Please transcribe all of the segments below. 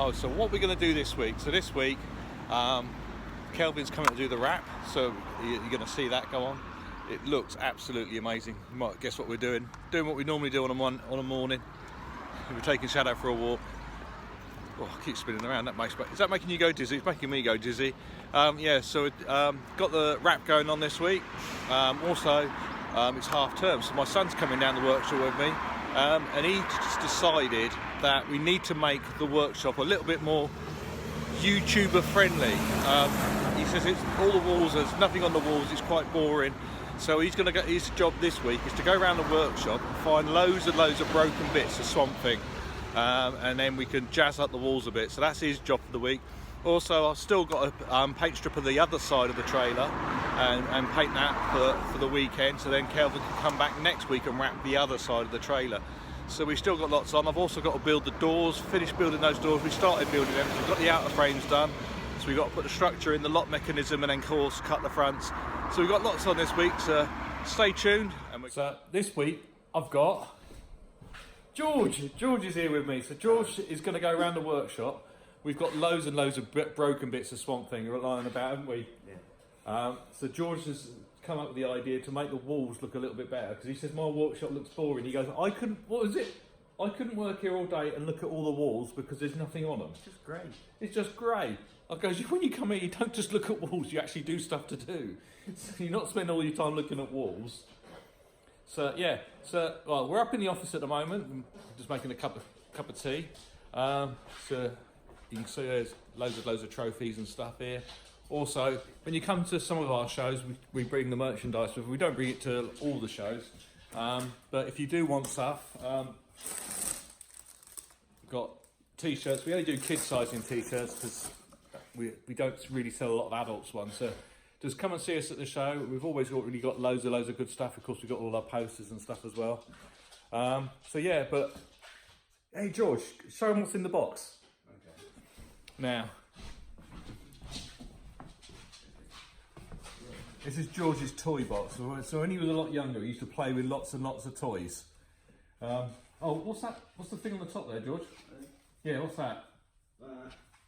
Oh, so what we're going to do this week? So this week, Kelvin's coming to do the wrap, so you're going to see that go on. It looks absolutely amazing. You might guess what we're doing. Doing what we normally do on a morning. We're taking Shadow for a walk. Oh, I keep spinning around. Is that making you go dizzy? It's making me go dizzy. Yeah, so got the wrap going on this week. Also, it's half term, so my son's coming down the workshop with me, and he just decided that we need to make the workshop a little bit more YouTuber friendly. He says it's all the walls, there's nothing on the walls, it's quite boring. So he's going to get his job this week is to go around the workshop and find loads and loads of broken bits of Swamp Thing, and then we can jazz up the walls a bit. So that's his job for the week. Also, I've still got a paint strip of the other side of the trailer and paint that for the weekend, so then Kelvin can come back next week and wrap the other side of the trailer. So we've still got lots on. I've also got to build the doors, finish building those doors. We started building them, so we've got the outer frames done. So we've got to put the structure in, the lock mechanism, and then of course cut the fronts. So we've got lots on this week, so stay tuned. So this week I've got George. George is here with me. So George is going to go around the workshop. We've got loads and loads of broken bits of Swamp Thing lying about, haven't we? Yeah. So George has come up with the idea to make the walls look a little bit better, because he says my workshop looks boring. He goes, I couldn't work here all day and look at all the walls because there's nothing on them. It's just grey. It's just grey. I goes, when you come here, you don't just look at walls, you actually do stuff to do. So you're not spending all your time looking at walls. So yeah, well, we're up in the office at the moment. I'm just making a cup of tea. So you can see there's loads of trophies and stuff here. Also, when you come to some of our shows, we bring the merchandise with. We don't bring it to all the shows, but if you do want stuff, we've got t-shirts. We only do kid sizing t-shirts because we don't really sell a lot of adults ones. So just come and see us at the show. We've always got loads of good stuff. Of course, we've got all our posters and stuff as well. So yeah, but hey George, show them what's in the box. Okay. Now, this is George's toy box. So when he was a lot younger, he used to play with lots and lots of toys. Oh, what's that? What's the thing on the top there, George? Yeah, what's that?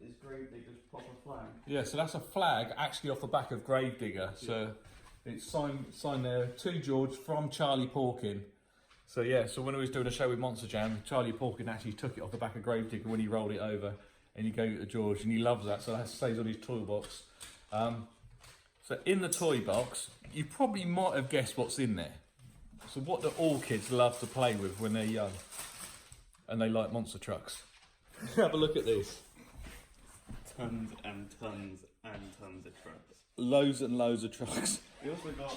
It's Gravedigger's proper flag. Yeah, so that's a flag actually off the back of Gravedigger. So it's signed there to George from Charlie Porkin. So yeah, so when he was doing a show with Monster Jam, Charlie Porkin actually took it off the back of Gravedigger when he rolled it over, and he gave it to George, and he loves that. So that stays on his toy box. So in the toy box, you probably might have guessed what's in there. So what do all kids love to play with when they're young? And they like monster trucks. Have a look at this. Tons and tons and tons of trucks. Loads and loads of trucks. We also got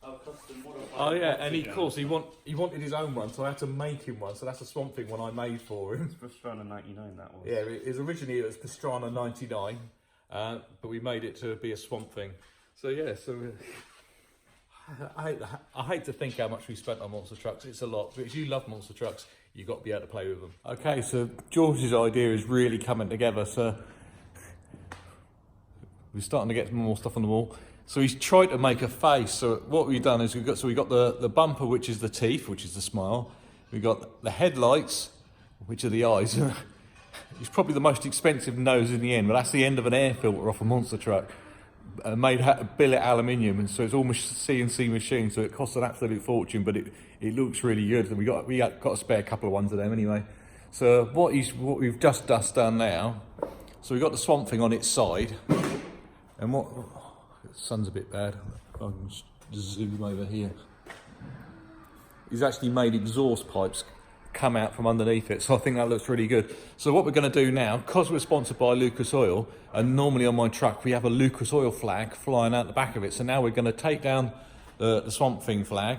our custom model. Oh yeah, and of course he wanted his own one, so I had to make him one. So that's a Swamp Thing one I made for him. It's Pastrana 99, that was. Yeah, it was Pastrana 99. But we made it to be a Swamp Thing. So yeah, I hate to think how much we spent on monster trucks. It's a lot, but if you love monster trucks, you've got to be able to play with them. Okay, so George's idea is really coming together. So we're starting to get some more stuff on the wall. So he's tried to make a face. So what we've done is we got the bumper, which is the teeth, which is the smile. We got the headlights, which are the eyes. It's probably the most expensive nose in the end, but that's the end of an air filter off a monster truck, made out of billet aluminium, and so it's all CNC machine, so it costs an absolute fortune, but it looks really good. And we got a spare couple of ones of them anyway. So what we've just done now, so we've got the Swamp Thing on its side, and the sun's a bit bad. If I can just zoom over here. He's actually made exhaust pipes come out from underneath it, so I think that looks really good. So what we're going to do now, because we're sponsored by Lucas Oil, and normally on my truck we have a Lucas Oil flag flying out the back of it, so now we're going to take down the Swamp Thing flag,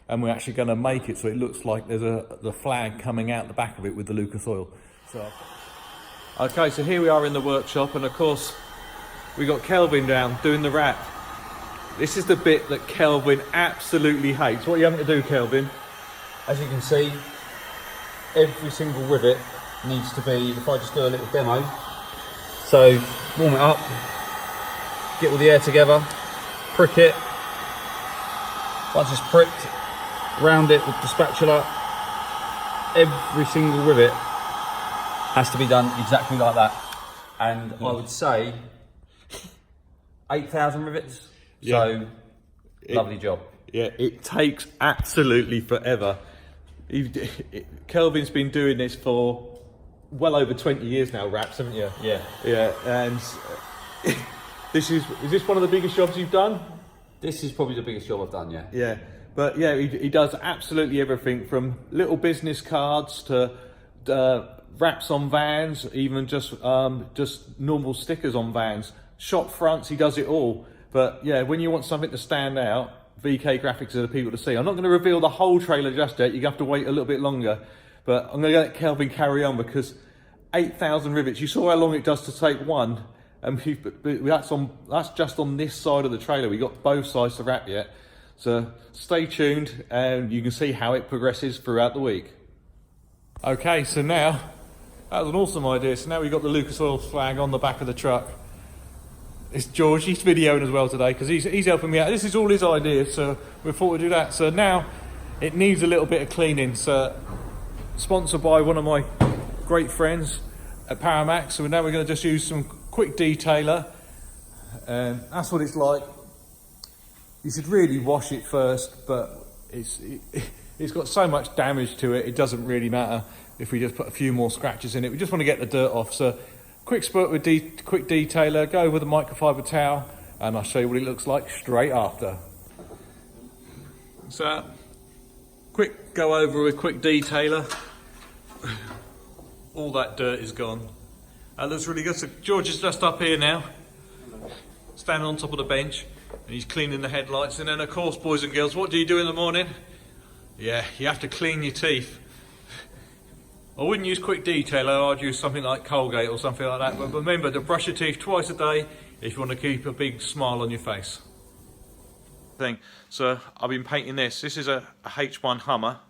and we're actually going to make it so it looks like there's the flag coming out the back of it with the Lucas Oil. So okay, so here we are in the workshop, and of course we got Kelvin down doing the wrap. This is the bit that Kelvin absolutely hates. What are you having to do, Kelvin? As you can see, every single rivet needs to be, if I just do a little demo, so warm it up, get all the air together, prick it, once it's pricked, round it with the spatula, every single rivet has to be done exactly like that. And I would say 8,000 rivets. So lovely job. Yeah, it takes absolutely forever. Kelvin's been doing this for well over 20 years now, wraps, haven't you? Yeah. Yeah, and is this one of the biggest jobs you've done? This is probably the biggest job I've done, yeah. Yeah, but yeah, he does absolutely everything from little business cards to wraps on vans, even just normal stickers on vans. Shop fronts, he does it all. But yeah, when you want something to stand out, VK Graphics are the people to see. I'm not going to reveal the whole trailer just yet. You have to wait a little bit longer. But I'm going to let Kelvin carry on because 8,000 rivets. You saw how long it does to take one, and that's just on this side of the trailer. We got both sides to wrap yet. So stay tuned, and you can see how it progresses throughout the week. Okay, so now that was an awesome idea. So now we've got the Lucas Oil flag on the back of the truck. It's George, he's videoing as well today because he's helping me out. This is all his ideas, so we thought we'd do that. So now it needs a little bit of cleaning. So sponsored by one of my great friends at Paramax. So now we're going to just use some quick detailer, and that's what it's like. You should really wash it first, but it's got so much damage to it, it doesn't really matter if we just put a few more scratches in it. We just want to get the dirt off. So quick spurt with quick detailer, go with a microfiber towel, and I'll show you what it looks like straight after. So quick go over with quick detailer. All that dirt is gone. That looks really good. So George is just up here now, standing on top of the bench, and he's cleaning the headlights. And then of course, boys and girls, what do you do in the morning? Yeah, you have to clean your teeth. I wouldn't use quick detailer, I'd use something like Colgate or something like that. But remember to brush your teeth twice a day if you want to keep a big smile on your face. So I've been painting this. This is a H1 Hummer.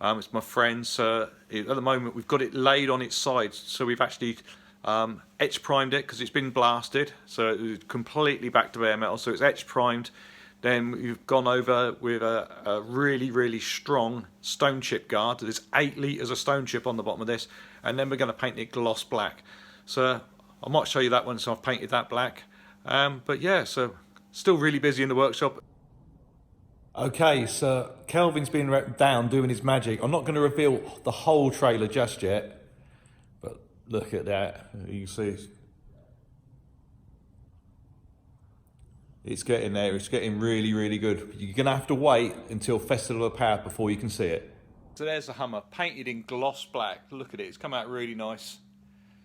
It's my friend's. At the moment we've got it laid on its sides. So we've actually etch primed it because it's been blasted. So it's completely back to bare metal. So it's etch primed. Then we've gone over with a really, really strong stone chip guard. There's 8 litres of stone chip on the bottom of this. And then we're going to paint it gloss black. So I might show you that one, so I've painted that black. But yeah, so still really busy in the workshop. Okay, so Kelvin's been down doing his magic. I'm not going to reveal the whole trailer just yet. But look at that. You can see it's getting there. It's getting really, really good. You're going to have to wait until Festival of Power before you can see it. So there's the Hummer, painted in gloss black. Look at it, it's come out really nice.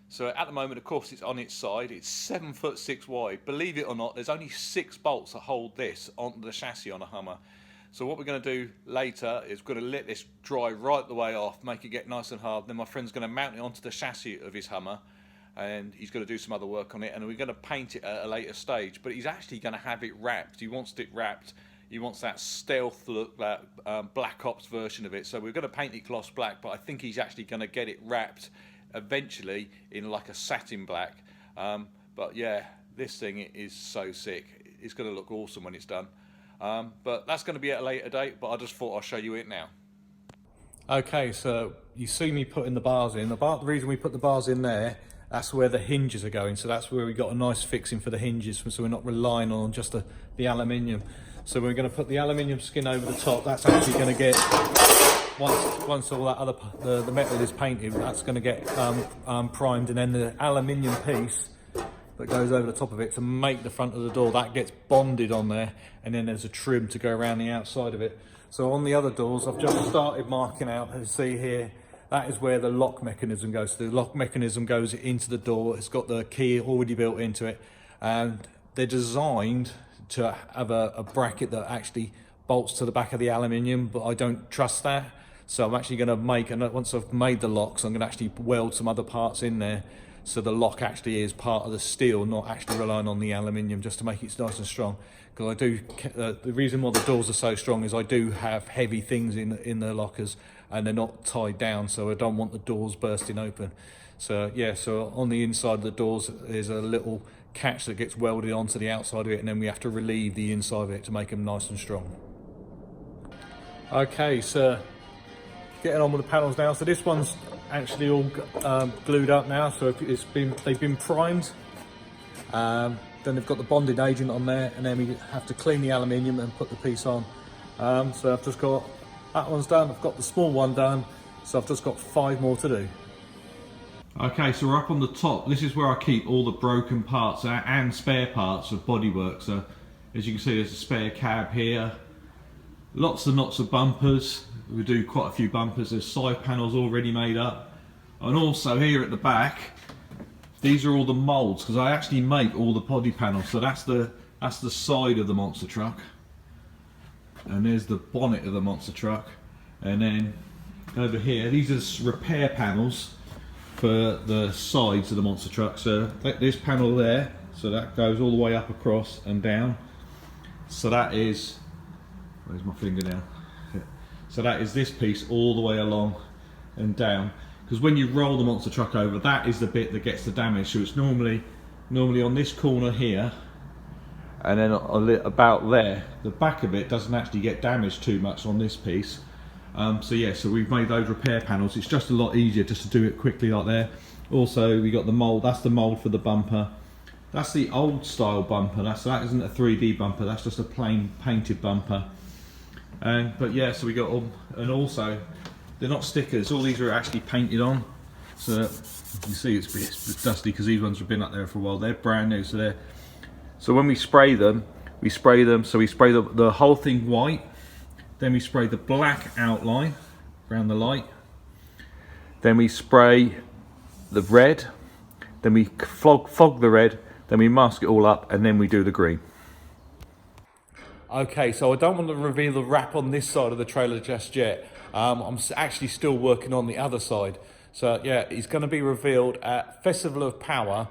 So at the moment, of course, it's on its side. It's 7'6" wide. Believe it or not, there's only 6 bolts that hold this onto the chassis on a Hummer. So what we're going to do later is we're going to let this dry right the way off, make it get nice and hard. Then my friend's going to mount it onto the chassis of his Hummer, and he's going to do some other work on it, and we're going to paint it at a later stage. But he's actually going to have it wrapped. He wants it wrapped. He wants that stealth look, that Black Ops version of it. So we're going to paint it gloss black, but I think he's actually going to get it wrapped eventually in like a satin black. But yeah, this thing is so sick. It's going to look awesome when it's done. But that's going to be at a later date, but I just thought I'll show you it now. Okay, so you see me putting the bars in. The reason we put the bars in there, that's where the hinges are going. So that's where we got a nice fixing for the hinges, so we're not relying on just the aluminium. So we're going to put the aluminium skin over the top. That's actually going to get, once all that the metal is painted, that's going to get primed, and then the aluminium piece that goes over the top of it to make the front of the door, that gets bonded on there, and then there's a trim to go around the outside of it. So on the other doors, I've just started marking out, as you see here, that is where the lock mechanism goes. So the lock mechanism goes into the door. It's got the key already built into it, and they're designed to have a bracket that actually bolts to the back of the aluminium, but I don't trust that. So I'm actually going to make, and once I've made the locks, I'm going to actually weld some other parts in there, so the lock actually is part of the steel, not actually relying on the aluminium, just to make it nice and strong. Because I do, the reason why the doors are so strong is I do have heavy things in the lockers, and they're not tied down, so I don't want the doors bursting open. So yeah, so on the inside of the doors there's a little catch that gets welded onto the outside of it, and then we have to relieve the inside of it to make them nice and strong. Okay, so getting on with the panels now. So this one's actually all glued up now, so they've been primed. Then they've got the bonding agent on there, and then we have to clean the aluminium and put the piece on. So I've just got that one's done. I've got the small one done, so I've just got 5 more to do. Okay, so we're up on the top. This is where I keep all the broken parts and spare parts of bodywork. So as you can see, there's a spare cab here. Lots and lots of bumpers. We do quite a few bumpers. There's side panels already made up. And also here at the back, these are all the moulds, because I actually make all the body panels. So that's the side of the monster truck. And there's the bonnet of the monster truck. And then over here, these are repair panels for the sides of the monster truck. So this panel there, so that goes all the way up across and down. So that is, where's my finger now? So that is this piece all the way along and down. Because when you roll the monster truck over, that is the bit that gets the damage. So it's normally on this corner here, and then about there. The back of it doesn't actually get damaged too much on this piece. So yeah, so we've made those repair panels. It's just a lot easier just to do it quickly like there. Also, we got the mould. That's the mould for the bumper. That's the old style bumper. That isn't a 3D bumper. That's just a plain painted bumper. But yeah, so we got all, and also they're not stickers. All these are actually painted on. So you can see it's dusty because these ones have been up there for a while. They're brand new. So when we spray them. So we spray the whole thing white. Then we spray the black outline around the light. Then we spray the red. Then we fog the red. Then we mask it all up, and then we do the green. Okay, so I don't want to reveal the wrap on this side of the trailer just yet. I'm actually still working on the other side. So yeah, it's going to be revealed at Festival of Power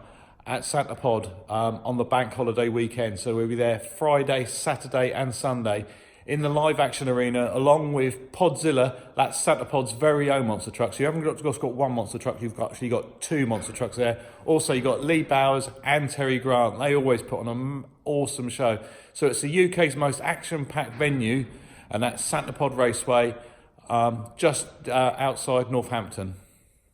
at Santa Pod on the bank holiday weekend. So we'll be there Friday, Saturday and Sunday in the live action arena, along with Podzilla. That's Santa Pod's very own monster truck. So you haven't just got one monster truck, you've actually got 2 monster trucks there. Also, you've got Lee Bowers and Terry Grant. They always put on an awesome show. So it's the UK's most action-packed venue, and that's Santa Pod Raceway, just outside Northampton.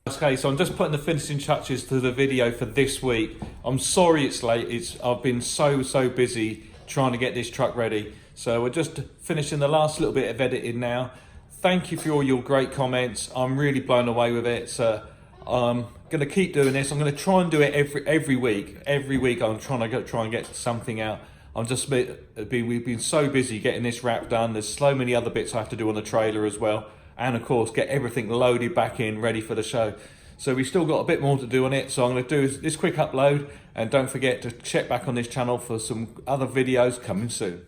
Okay, so I'm just putting the finishing touches to the video for this week. I'm sorry it's late. I've been so busy trying to get this truck ready. So we're just finishing the last little bit of editing now. Thank you for all your great comments. I'm really blown away with it. So I'm going to keep doing this. I'm going to try and do it every week. Every week I'm trying and get something out. We've been so busy getting this wrap done. There's so many other bits I have to do on the trailer as well. And of course, get everything loaded back in, ready for the show. So we've still got a bit more to do on it. So I'm going to do this quick upload. And don't forget to check back on this channel for some other videos coming soon.